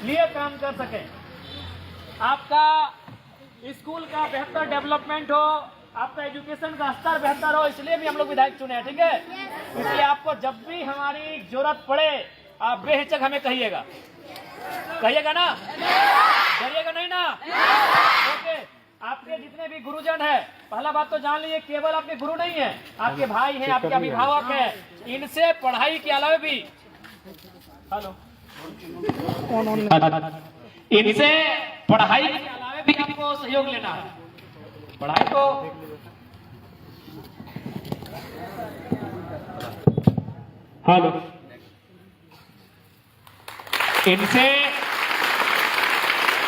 लिए काम कर सकें, आपका स्कूल का बेहतर डेवलपमेंट हो, आपका एजुकेशन का स्तर बेहतर हो, इसलिए भी हम लोग विधायक चुने हैं। ठीक है, इसलिए आपको जब भी हमारी जरूरत पड़े आप बेहिचक हमें कहिएगा। कहिएगा ना? कहिएगा नहीं ना? ओके। आपके जितने भी गुरुजन है, पहला बात तो जान लीजिए, केवल आपके गुरु नहीं है, आपके भाई हैं, आपके अभिभावक हैं। इनसे पढ़ाई के अलावा भी हेलो इनसे पढ़ाई के अलावा भी आपको सहयोग लेना है। पढ़ाई को हेलो इनसे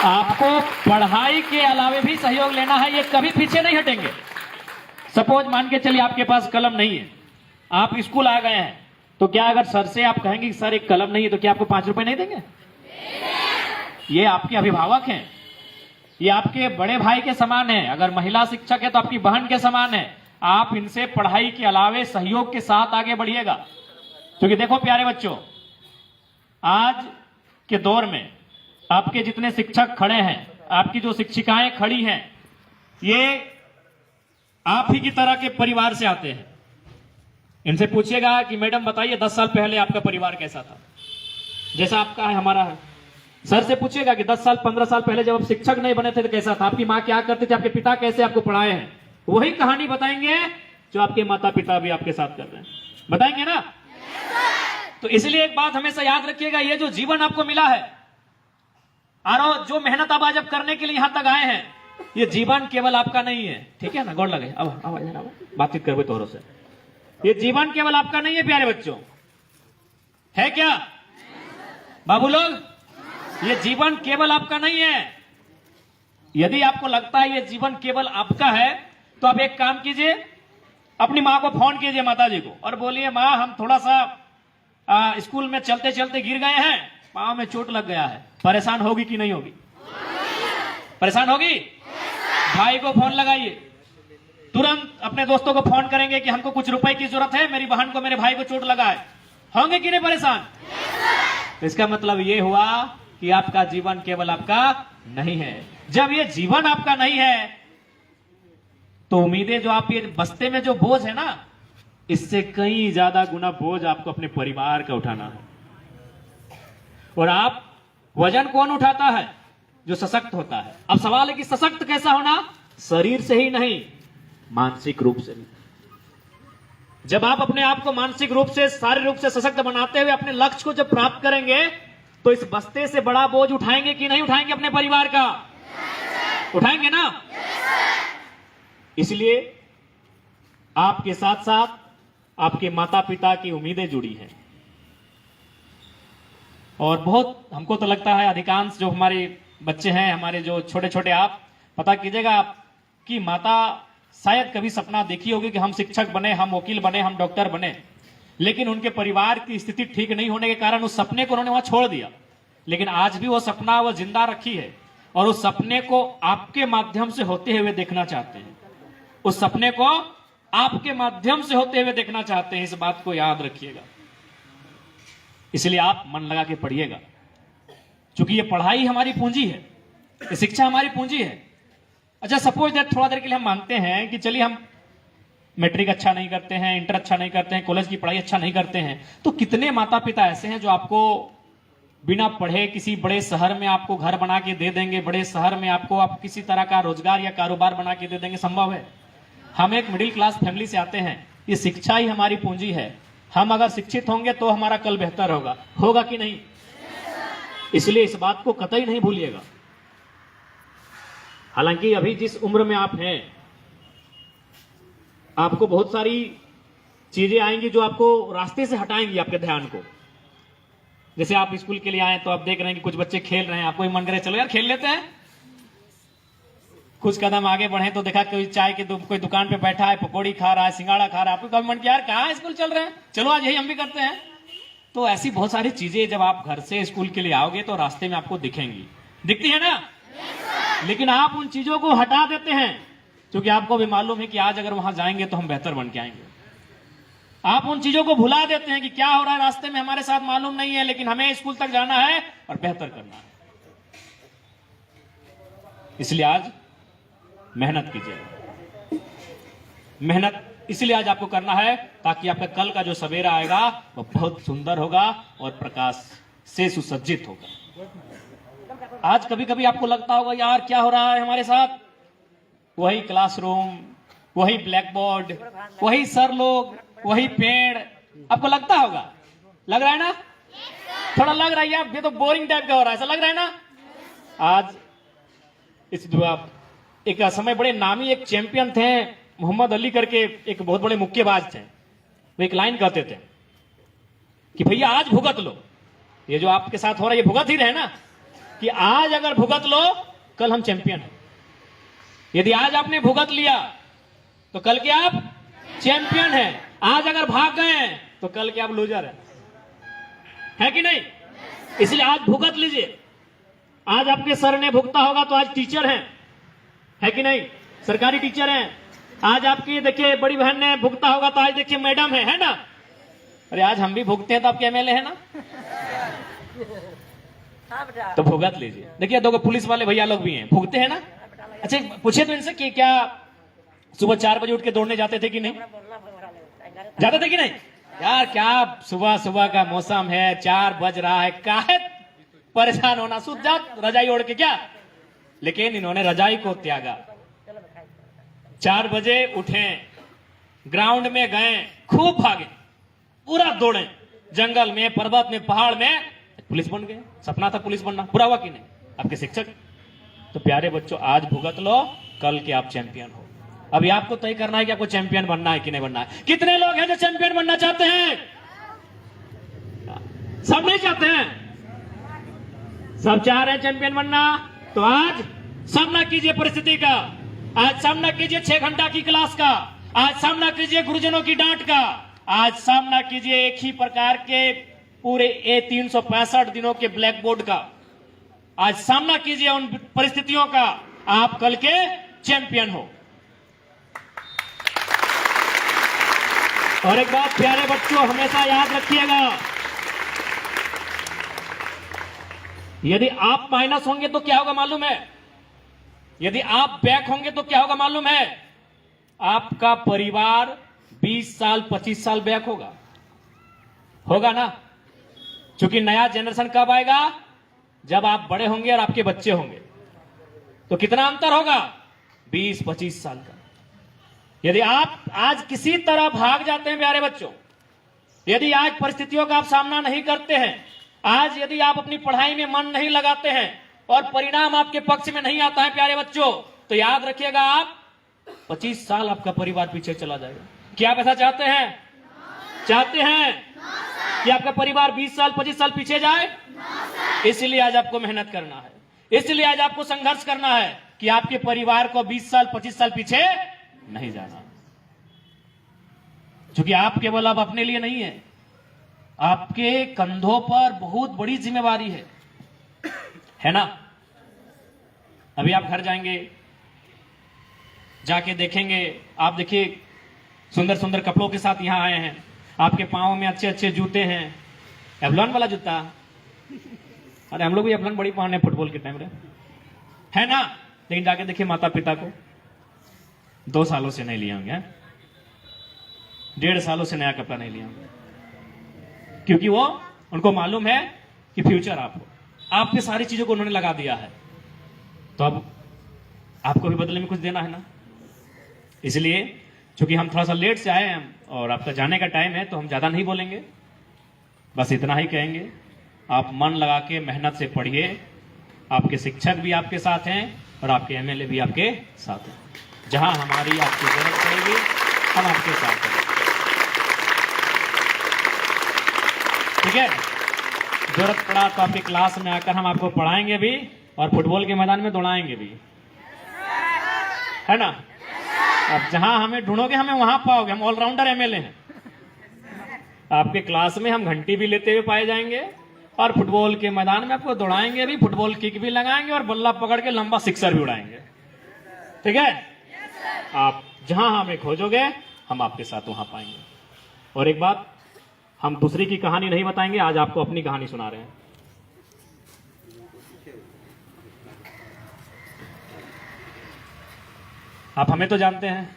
आपको पढ़ाई के अलावा भी सहयोग लेना है, ये कभी पीछे नहीं हटेंगे। सपोज मान के चलिए आपके पास कलम नहीं है, आप स्कूल आ गए हैं, तो क्या अगर सर से आप कहेंगे कि सर एक कलम नहीं है, तो क्या आपको 5 रुपए नहीं देंगे? ये आपके अभिभावक हैं, ये आपके बड़े भाई के समान है। अगर महिला शिक्षक है तो आपकी बहन के समान है। आप इनसे पढ़ाई के अलावे सहयोग के साथ आगे बढ़िएगा। क्योंकि देखो प्यारे बच्चों, आज के दौर में आपके जितने शिक्षक खड़े हैं, आपकी जो शिक्षिकाएं खड़ी हैं, ये आप ही की तरह के परिवार से आते हैं। इनसे पूछिएगा कि मैडम बताइए 10 साल पहले आपका परिवार कैसा था, जैसा आपका है हमारा है। सर से पूछिएगा कि 10 साल 15 साल पहले जब आप शिक्षक नहीं बने थे तो कैसा था, आपकी माँ क्या करती थी, आपके पिता कैसे आपको पढ़ाए हैं। वही कहानी बताएंगे जो आपके माता पिता भी आपके साथ कर रहे हैं। बताएंगे ना? तो इसलिए एक बात हमेशा याद रखिएगा, ये जो जीवन आपको मिला है और जो मेहनत आप आज अब करने के लिए यहां तक आए हैं, ये जीवन केवल आपका नहीं है। ठीक है ना? गौर लगे, अब बातचीत करवे तोरों से। ये जीवन केवल आपका नहीं है प्यारे बच्चों, है क्या बाबू लोग? ये जीवन केवल आपका नहीं है। यदि आपको लगता है ये जीवन केवल आपका है, तो आप एक काम कीजिए, अपनी माँ को फोन कीजिए, माता जी को, और बोलिए माँ हम थोड़ा सा स्कूल में चलते चलते गिर गए हैं, पाँव में चोट लग गया है। परेशान होगी कि नहीं होगी? परेशान होगी? भाई को फोन लगाइए, तुरंत अपने दोस्तों को फोन करेंगे कि हमको कुछ रुपए की जरूरत है, मेरी बहन को मेरे भाई को चोट लगा है। होंगे कि नहीं परेशान? तो इसका मतलब ये हुआ कि आपका जीवन केवल आपका नहीं है। जब ये जीवन आपका नहीं है, तो उम्मीदें जो आप ये बस्ते में जो बोझ है ना, इससे कई ज्यादा गुना बोझ आपको अपने परिवार का उठाना है। और आप वजन कौन उठाता है? जो सशक्त होता है। अब सवाल है कि सशक्त कैसा होना? शरीर से ही नहीं, मानसिक रूप से भी। जब आप अपने आप को मानसिक रूप से, शारीरिक रूप से सशक्त बनाते हुए अपने लक्ष्य को जब प्राप्त करेंगे, तो इस बस्ते से बड़ा बोझ उठाएंगे कि नहीं उठाएंगे? अपने परिवार का उठाएंगे ना? इसलिए आपके साथ साथ आपके माता पिता की उम्मीदें जुड़ी हैं। और बहुत हमको तो लगता है अधिकांश जो हमारे बच्चे हैं, हमारे जो छोटे छोटे, आप पता कीजिएगा, आपकी माता शायद कभी सपना देखी होगी कि हम शिक्षक बने, हम वकील बने, हम डॉक्टर बने, लेकिन उनके परिवार की स्थिति ठीक नहीं होने के कारण उस सपने को उन्होंने वहां छोड़ दिया। लेकिन आज भी वो सपना वो जिंदा रखी है, और उस सपने को आपके माध्यम से होते हुए देखना चाहते हैं। उस सपने को आपके माध्यम से होते हुए देखना चाहते हैं। इस बात को याद रखिएगा। इसलिए आप मन लगा के पढ़िएगा, क्योंकि ये पढ़ाई हमारी पूंजी है, ये शिक्षा हमारी पूंजी है। अच्छा, सपोज दैट थोड़ा देर के लिए हम मानते हैं कि चलिए हम मैट्रिक अच्छा नहीं करते हैं, इंटर अच्छा नहीं करते हैं, कॉलेज की पढ़ाई अच्छा नहीं करते हैं, तो कितने माता पिता ऐसे हैं जो आपको बिना पढ़े किसी बड़े शहर में आपको घर बना के दे देंगे, बड़े शहर में आपको आप किसी तरह का रोजगार या कारोबार बना के दे देंगे? संभव है। हम एक मिडिल क्लास फैमिली से आते हैं, ये शिक्षा ही हमारी पूंजी है। हम अगर शिक्षित होंगे तो हमारा कल बेहतर होगा। होगा कि नहीं? इसलिए इस बात को कतई नहीं भूलिएगा। हालांकि अभी जिस उम्र में आप हैं, आपको बहुत सारी चीजें आएंगी जो आपको रास्ते से हटाएंगी आपके ध्यान को। जैसे आप स्कूल के लिए आए तो आप देख रहे हैं कि कुछ बच्चे खेल रहे हैं, आपको मन करे चलो यार खेल लेते हैं। कुछ कदम आगे बढ़े तो देखा कोई चाय की कोई दुकान पे बैठा है, पकौड़ी खा रहा है, सिंगाड़ा खा रहा है, आपको कभी मन किया यार कहाँ स्कूल चल रहे हैं, चलो आज यही हम भी करते हैं। तो ऐसी बहुत सारी चीजें जब आप घर से स्कूल के लिए आओगे तो रास्ते में आपको दिखेंगी, दिखती है ना? लेकिन आप उन चीजों को हटा देते हैं, क्योंकि आपको भी मालूम है कि आज अगर वहां जाएंगे तो हम बेहतर बन के आएंगे। आप उन चीजों को भुला देते हैं कि क्या हो रहा है रास्ते में हमारे साथ मालूम नहीं है, लेकिन हमें स्कूल तक जाना है और बेहतर करना है। इसलिए आज मेहनत कीजिए। मेहनत इसलिए आज आपको करना है ताकि आपका कल का जो सवेरा आएगा वो बहुत सुंदर होगा और प्रकाश से सुसज्जित होगा। आज कभी कभी आपको लगता होगा यार क्या हो रहा है हमारे साथ, वही क्लासरूम, वही ब्लैक बोर्ड, वही सर लोग, वही पेड़, आपको लगता होगा, लग रहा है ना? थोड़ा लग रहा है यार ये तो बोरिंग टाइप का हो रहा है, ऐसा लग रहा है ना? आज इस एक समय बड़े नामी एक चैंपियन थे मोहम्मद अली करके, एक बहुत बड़े मुक्केबाज थे। वो एक लाइन कहते थे कि भैया आज भुगत लो, ये जो आपके साथ हो रहा है ये भुगत ही रहे ना, कि आज अगर भुगत लो कल हम चैंपियन हैं। यदि आज आपने भुगत लिया तो कल के आप चैंपियन हैं। आज अगर भाग गए तो कल के आप लूजर हैं, है कि नहीं? इसलिए आज भुगत लीजिए। आज आपके सर ने भुगता होगा तो आज टीचर हैं, है कि नहीं? सरकारी टीचर हैं। आज आपकी देखिए बड़ी बहन ने भुगता होगा तो आज देखिए मैडम है ना? अरे आज हम भी भुगते हैं तो आपके एमएलए है ना? तो भुगत लीजिए। देखिए दो पुलिस वाले भैया लोग भी हैं, भुगते हैं ना? अच्छा पूछे तो इनसे कि क्या सुबह 4 बजे उठ के दौड़ने जाते थे कि नहीं? जाते थे कि नहीं? यार क्या सुबह सुबह का मौसम है, 4 बज रहा है, काहे परेशान होना, सूत जा रजाई ओढ़ के क्या। लेकिन इन्होंने रजाई को त्यागा, 4 बजे उठे, ग्राउंड में गए, खूब भागे, पूरा दौड़े, जंगल में, पर्वत में, पहाड़ में, पुलिस बन गए। सपना था पुलिस बनना, पूरा हुआ कि नहीं? आपके शिक्षक। तो प्यारे बच्चों आज भुगत लो, कल के आप चैंपियन हो। अभी आपको तय करना है कि आपको चैंपियन बनना है कि नहीं बनना है। कितने लोग हैं जो चैंपियन बनना चाहते हैं? सब नहीं चाहते हैं, सब चाह रहे हैं चैंपियन बनना। तो आज सामना कीजिए परिस्थिति का, आज सामना कीजिए 6 घंटा की क्लास का, आज सामना कीजिए गुरुजनों की डांट का, आज सामना कीजिए एक ही प्रकार के पूरे 365 दिनों के ब्लैक बोर्ड का। आज सामना कीजिए उन परिस्थितियों का, आप कल के चैंपियन हो। और एक बात प्यारे बच्चों हमेशा याद रखिएगा, यदि आप माइनस होंगे तो क्या होगा मालूम है? यदि आप बैक होंगे तो क्या होगा मालूम है? आपका परिवार 20 साल 25 साल बैक होगा ना? क्योंकि नया जनरेशन कब आएगा? जब आप बड़े होंगे और आपके बच्चे होंगे। तो कितना अंतर होगा? 20-25 साल का। यदि आप आज किसी तरह भाग जाते हैं प्यारे बच्चों, यदि आज परिस्थितियों का आप सामना नहीं करते हैं, आज यदि आप अपनी पढ़ाई में मन नहीं लगाते हैं और परिणाम आपके पक्ष में नहीं आता है प्यारे बच्चों, तो याद रखिएगा आप 25 साल आपका परिवार पीछे चला जाएगा। क्या आप ऐसा चाहते हैं? चाहते हैं कि आपका परिवार 20 साल 25 साल पीछे जाए? इसलिए आज आपको मेहनत करना है, इसलिए आज आपको संघर्ष करना है कि आपके परिवार को 20 साल 25 साल पीछे नहीं जाना। क्योंकि आप केवल अब अपने लिए नहीं है, आपके कंधों पर बहुत बड़ी जिम्मेवारी है ना? अभी आप घर जाएंगे, जाके देखेंगे, आप देखिए सुंदर सुंदर कपड़ों के साथ यहां आए हैं, आपके पांव में अच्छे अच्छे जूते हैं, एवलॉन वाला जूता। अरे हम लोग भी एवलॉन बड़ी पहने फुटबॉल के टाइम है ना? लेकिन जाके देखिए माता पिता को 2 सालों से नहीं लिए होंगे, 1.5 सालों से नया कपड़ा नहीं लिया होंगे, क्योंकि वो उनको मालूम है कि फ्यूचर आप पे सारी चीजों को उन्होंने लगा दिया है। तो अब आपको भी बदले में कुछ देना है ना? इसलिए क्योंकि हम थोड़ा सा लेट से आए हैं और आपका जाने का टाइम है, तो हम ज्यादा नहीं बोलेंगे, बस इतना ही कहेंगे, आप मन लगा के मेहनत से पढ़िए। आपके शिक्षक भी आपके साथ हैं और आपके एमएलए भी आपके साथ हैं। जहां हमारी आपकी जरूरत पड़ेगी हम आपके साथ हैं, ठीक है? जरूरत पड़ा तो आपकी क्लास में आकर हम आपको पढ़ाएंगे भी और फुटबॉल के मैदान में दौड़ाएंगे भी, है ना? अब जहां हमें ढूंढोगे हमें वहां पाओगे, हम ऑलराउंडर एमएलए हैं। आपके क्लास में हम घंटी भी लेते हुए पाए जाएंगे और फुटबॉल के मैदान में आपको दौड़ाएंगे भी, फुटबॉल किक भी लगाएंगे और बल्ला पकड़ के लंबा सिक्सर भी उड़ाएंगे, ठीक है? आप जहां हमें खोजोगे हम आपके साथ वहां पाएंगे। और एक बात, हम दूसरी की कहानी नहीं बताएंगे, आज आपको अपनी कहानी सुना रहे हैं। आप हमें तो जानते हैं,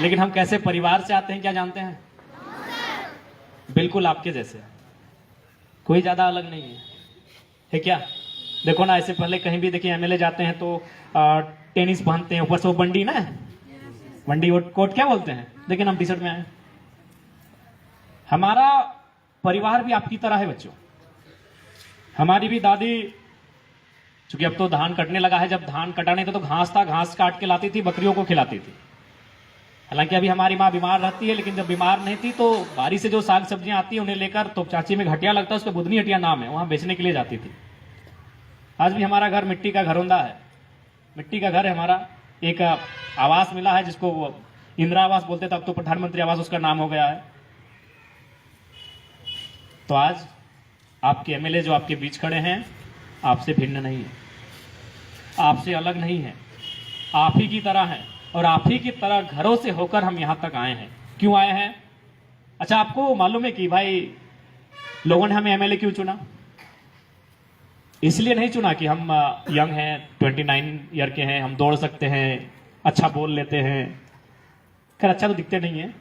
लेकिन हम कैसे परिवार से आते हैं क्या जानते हैं? बिल्कुल आपके जैसे, कोई ज्यादा अलग नहीं है क्या? देखो ना, ऐसे पहले कहीं भी देखिए एमएलए जाते हैं तो टेनिस पहनते हैं, ऊपर से वो बंडी ना, बंडी कोट क्या बोलते हैं, लेकिन हम टी शर्ट में आए। हमारा परिवार भी आपकी तरह है बच्चों। हमारी भी दादी, चूंकि अब तो धान कटने लगा है, जब धान कटा नहीं था तो घास था, घास काट के लाती थी, बकरियों को खिलाती थी। हालांकि अभी हमारी माँ बीमार रहती है, लेकिन जब बीमार नहीं थी तो बारी से जो साग सब्जियां आती है उन्हें लेकर, तो चाची में घटिया लगता है, उसका बुधनी हटिया नाम है, वहां बेचने के लिए जाती थी। आज भी हमारा घर मिट्टी का घरौंदा है, मिट्टी का घर है हमारा। एक आवास मिला है जिसको इंदिरा आवास बोलते थे, अब तो प्रधानमंत्री आवास उसका नाम हो गया है। तो आज आपके एमएलए जो आपके बीच खड़े हैं, आपसे भिन्न नहीं है, आपसे अलग नहीं है, आप ही की तरह है, और आप ही की तरह घरों से होकर हम यहां तक आए हैं। क्यों आए हैं? अच्छा, आपको मालूम है कि भाई लोगों ने हमें एमएलए क्यों चुना? इसलिए नहीं चुना कि हम यंग हैं, 29 ईयर के हैं, हम दौड़ सकते हैं, अच्छा बोल लेते हैं। खैर अच्छा तो दिखते नहीं है।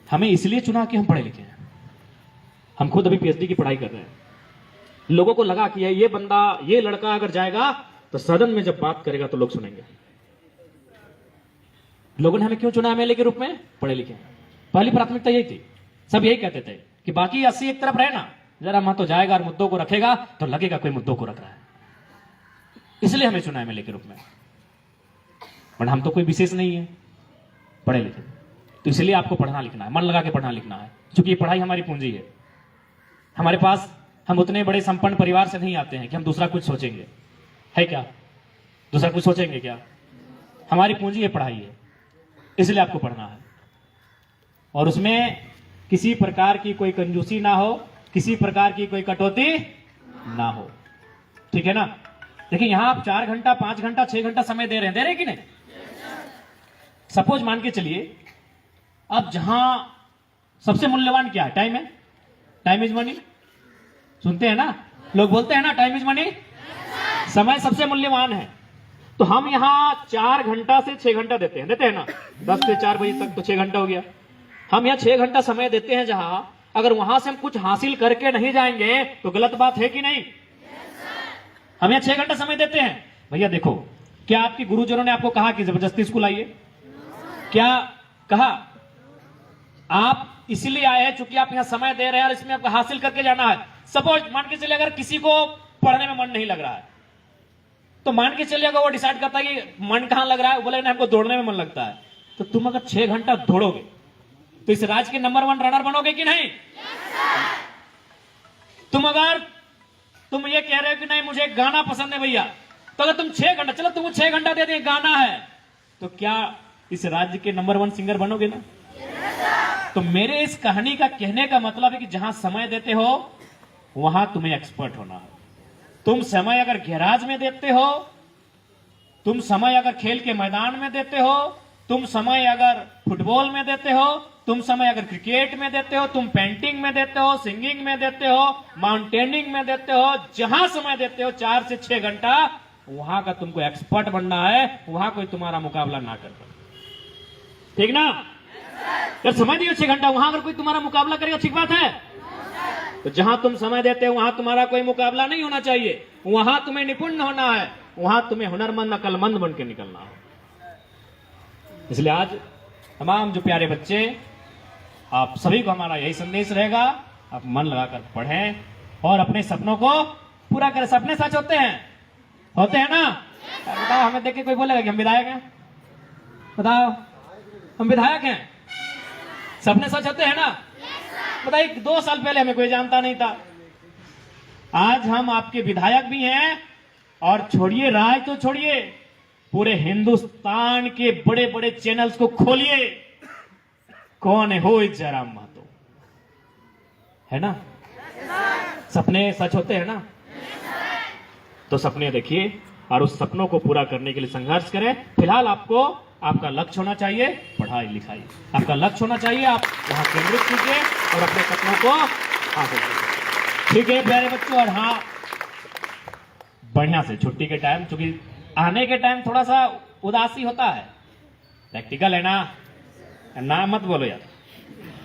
हमें इसलिए चुना कि हम पढ़े लिखे हैं। हम खुद अभी पीएचडी की पढ़ाई कर रहे हैं। लोगों को लगा कि ये बंदा, ये लड़का अगर जाएगा तो सदन में जब बात करेगा तो लोग सुनेंगे। लोगों ने हमें क्यों चुना एमएलए के रूप में? पढ़े लिखे हैं। पहली प्राथमिकता यही थी। सब यही कहते थे कि बाकी 80 एक तरफ रहना, जरा वहां तो जाएगा और मुद्दों को रखेगा तो लगेगा कोई मुद्दों को रख रहा है। इसलिए हमें चुना एमएलए के रूप में। पर हम तो कोई विशेष नहीं है, पढ़े लिखे। तो इसलिए आपको पढ़ना लिखना है, मन लगा के पढ़ना लिखना है, क्योंकि ये पढ़ाई हमारी पूंजी है। हमारे पास, हम उतने बड़े संपन्न परिवार से नहीं आते हैं कि हम दूसरा कुछ सोचेंगे, है क्या? दूसरा कुछ सोचेंगे क्या? हमारी पूंजी है, पढ़ाई है, इसलिए आपको पढ़ना है। और उसमें किसी प्रकार की कोई कंजूसी ना हो, किसी प्रकार की कोई कटौती ना हो, ठीक है ना? देखिए यहां आप 4 घंटा, 5 घंटा, 6 घंटा समय दे रहे हैं कि नहीं? सपोज मान के चलिए, अब जहां सबसे मूल्यवान क्या है? टाइम है। टाइम इज मनी, सुनते हैं ना लोग, बोलते हैं ना टाइम इज मनी। समय सबसे मूल्यवान है। तो हम यहां 4 घंटा से 6 घंटा देते हैं ना, 10 से 4 बजे तक तो 6 घंटा हो गया। हम यहां 6 घंटा समय देते हैं, जहां अगर वहां से हम कुछ हासिल करके नहीं जाएंगे तो गलत बात है कि नहीं? हम यहां 6 घंटा समय देते हैं। भैया देखो, क्या आपके गुरुजनों ने आपको कहा कि जबरदस्ती स्कूल आइए? क्या कहा? आप इसलिए आए हैं चूंकि आप यहां समय दे रहे हैं और इसमें आपको हासिल करके जाना है। सपोज मान के चलिए, अगर किसी को पढ़ने में मन नहीं लग रहा है, तो मान के चलिए अगर वो डिसाइड करता है कि मन कहां लग रहा है, बोले ना हमको दौड़ने में मन लगता है, तो तुम अगर 6 घंटा दौड़ोगे तो इस राज्य के नंबर 1 रनर बनोगे कि नहीं? तुम ये कह रहे हो कि नहीं मुझे गाना पसंद है भैया, तो अगर तुम 6 घंटा, चलो तुमको 6 घंटा दे दें, गाना है, तो क्या इस राज्य के नंबर 1 सिंगर बनोगे ना? तो मेरे इस कहानी का कहने का मतलब है कि जहां समय देते हो वहां तुम्हें एक्सपर्ट होना है। तुम समय अगर गैराज में देते हो, तुम समय अगर खेल के मैदान में देते हो, तुम समय अगर फुटबॉल में देते हो, तुम समय अगर क्रिकेट में देते हो, तुम पेंटिंग में देते हो, सिंगिंग में देते हो, माउंटेनिंग में देते हो, जहां समय देते हो 4 से 6 घंटा, वहां का तुमको एक्सपर्ट बनना है, वहां कोई तुम्हारा मुकाबला ना कर पाए, ठीक ना? जब समय दियो 6 घंटा, वहां अगर कोई तुम्हारा मुकाबला करेगा, ठीक बात है? तो जहां तुम समय देते हो वहां तुम्हारा कोई मुकाबला नहीं होना चाहिए, वहां तुम्हें निपुण होना है, वहां तुम्हें हुनरमंद, अकलमंद बन के निकलना है। इसलिए आज तमाम जो प्यारे बच्चे, आप सभी को हमारा यही संदेश रहेगा, आप मन लगाकर पढ़ें और अपने सपनों को पूरा करें। सपने सच होते हैं ना? बताओ, हमें देख के कोई बोलेगा कि हम विधायक हैं? बताओ, हम विधायक हैं? सपने सच होते हैं ना? बताइए, 2 साल पहले हमें कोई जानता नहीं था, आज हम आपके विधायक भी हैं, और छोड़िए राज तो छोड़िए, पूरे हिंदुस्तान के बड़े बड़े चैनल्स को खोलिए, कौन है हो जयराम महतो, है ना? सपने सच होते हैं ना? तो सपने देखिए और उस सपनों को पूरा करने के लिए संघर्ष करें। फिलहाल आपको आपका लक्ष्य होना चाहिए पढ़ाई लिखाई, आपका लक्ष्य होना चाहिए, आप वहां केंद्रित कीजिए और अपने सपनों को हासिल कीजिए, ठीक है प्यारे बच्चों? और हाँ, बढ़िया से छुट्टी के टाइम, चूंकि आने के टाइम थोड़ा सा उदासी होता है, प्रैक्टिकल है ना, नाम मत बोलो यार।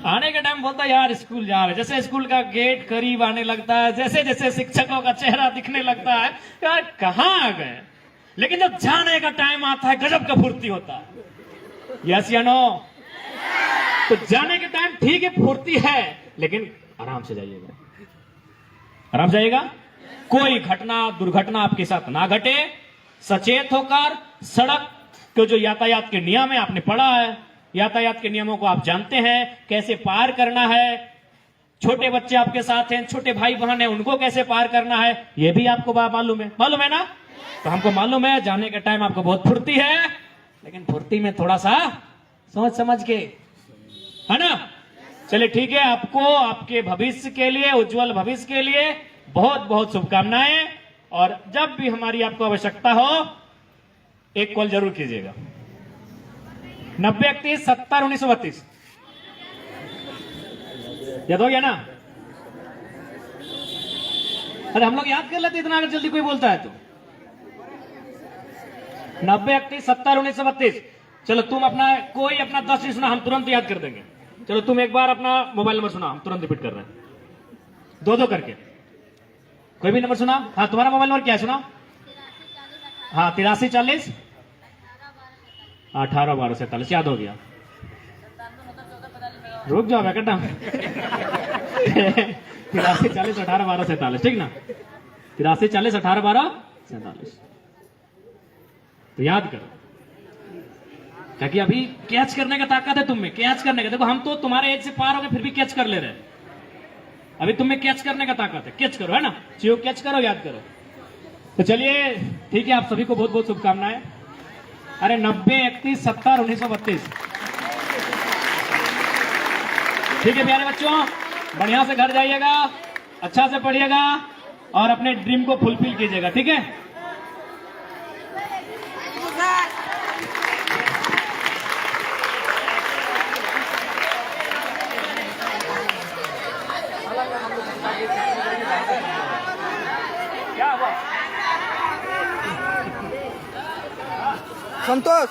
आने के टाइम बोलता है यार स्कूल जा रहे, जैसे स्कूल का गेट करीब आने लगता है, जैसे जैसे शिक्षकों का चेहरा दिखने लगता है, यार कहाँ आ गए। लेकिन जब जाने का टाइम आता है गजब का फुर्ती होता है। यस या नो? तो जाने के टाइम ठीक है फुर्ती है, लेकिन आराम से जाइएगा, आराम से जाइएगा। कोई घटना दुर्घटना आपके साथ ना घटे, सचेत होकर सड़क के जो यातायात के नियम है आपने पढ़ा है, यातायात के नियमों को आप जानते हैं, कैसे पार करना है। छोटे बच्चे आपके साथ हैं, छोटे भाई बहन हैं, उनको कैसे पार करना है ये भी आपको मालूम है ना। तो हमको मालूम है जाने के टाइम आपको बहुत फुर्ती है, लेकिन फुर्ती में थोड़ा सा सोच समझ के, है ना। चलिए ठीक है, आपको आपके भविष्य के लिए, उज्जवल भविष्य के लिए बहुत बहुत शुभकामनाएं। और जब भी हमारी आपको आवश्यकता हो एक कॉल जरूर कीजिएगा। 9031701932 याद हो गया ना? अरे हम लोग याद कर लेते इतना, अगर जल्दी कोई बोलता है तो। 9031701932। चलो तुम अपना कोई अपना 10 नहीं सुना, हम तुरंत याद कर देंगे। चलो तुम एक बार अपना मोबाइल नंबर सुना, हम तुरंत रिपीट कर रहे हैं, दो करके। कोई भी नंबर सुना? हाँ, तुम्हारा मोबाइल नंबर क्या है सुना? हाँ, 8340 181247 याद हो गया। रुक जाओ बेटा। 8340 181247 ठीक ना? 8340 181247 तो याद करो, ताकि अभी कैच करने का ताकत है तुम में, कैच करने का। देखो हम तो तुम्हारे एज से पार हो गए फिर भी कैच कर ले रहे हैं, अभी तुम में कैच करने का ताकत है, कैच करो, है ना। चियो कैच करो, याद करो। तो चलिए ठीक है, आप सभी को बहुत बहुत शुभकामनाएं। अरे 9031701932 ठीक है प्यारे बच्चों, बढ़िया से घर जाइएगा, अच्छा से पढ़िएगा और अपने ड्रीम को फुलफिल कीजिएगा, ठीक है। क्या हुआ संतोष?